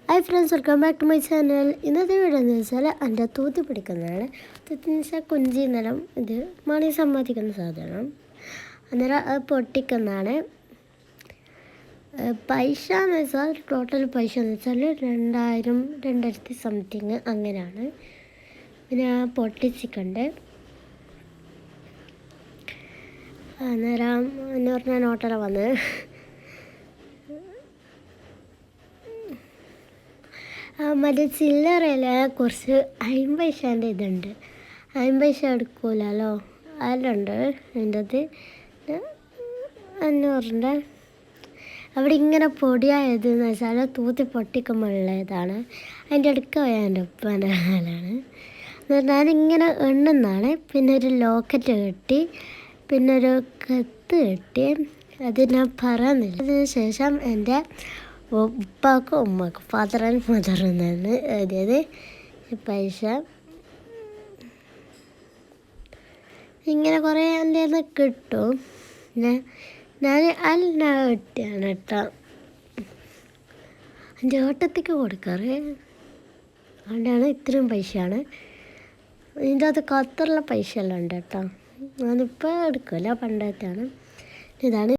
Hi friends, welcome back to my channel. ഇന്നത്തെ video എന്ന് വെച്ചാൽ എൻ്റെ തൂത്തി പിടിക്കുന്നതാണ്. തൂത്തി എന്ന് വെച്ചാൽ കുഞ്ചി നിലം, ഇത് മണി സമ്പാദിക്കുന്ന സാധനം. അന്നേരം അത് പൊട്ടിക്കുന്നതാണ്. പൈസ എന്ന് വെച്ചാൽ ടോട്ടൽ പൈസ എന്ന് വെച്ചാൽ 2000 സംതിങ് അങ്ങനെയാണ്. പിന്നെ പൊട്ടിച്ചിട്ടുണ്ട്. അന്നേരം എന്ന് പറഞ്ഞാൽ നോട്ടല വന്ന് മറ്റേ ചില്ലറയിൽ കുറച്ച് 50 പൈസേൻ്റെ ഇതുണ്ട്. 50 പൈസ എടുക്കൂലല്ലോ, അതിലുണ്ട് അതിൻ്റെ അത് 500. അവിടെ ഇങ്ങനെ പൊടിയായതെന്ന് വെച്ചാൽ തൂത്തി പൊട്ടിക്കുമ്പോഴുള്ള ഇതാണ്. അതിൻ്റെ അടുക്ക പോയാൽ എൻ്റെ ഉപ്പാൻ്റെ കാലാണ്. ഞാനിങ്ങനെ എണ്ണുന്നതാണ്. പിന്നെ ഒരു ലോക്കറ്റ് കെട്ടി, പിന്നെ ഒരു കത്ത് കെട്ടി, അത് ഞാൻ പറയുന്നില്ല. അതിന് ശേഷം എൻ്റെ ഉപ്പാക്കും ഉമ്മക്കും, ഫാദർ ആൻഡ് മദർ എന്നാണ് അതായത് പൈസ. ഇങ്ങനെ കുറേ എൻ്റെ നിന്ന് കിട്ടും. ഞാൻ കെട്ടിയാണ് കേട്ടോ എൻ്റെ ഓട്ടത്തേക്ക് കൊടുക്കാറ്. അതുകൊണ്ടാണ് ഇത്രയും പൈസയാണ്. ഇതിൻ്റെ അത് ഖത്തറിലെ പൈസ എല്ലാം ഉണ്ട് കേട്ടോ. ഞാനിപ്പോൾ എടുക്കില്ല, പണ്ടത്തെയാണ്. ഇതാണ്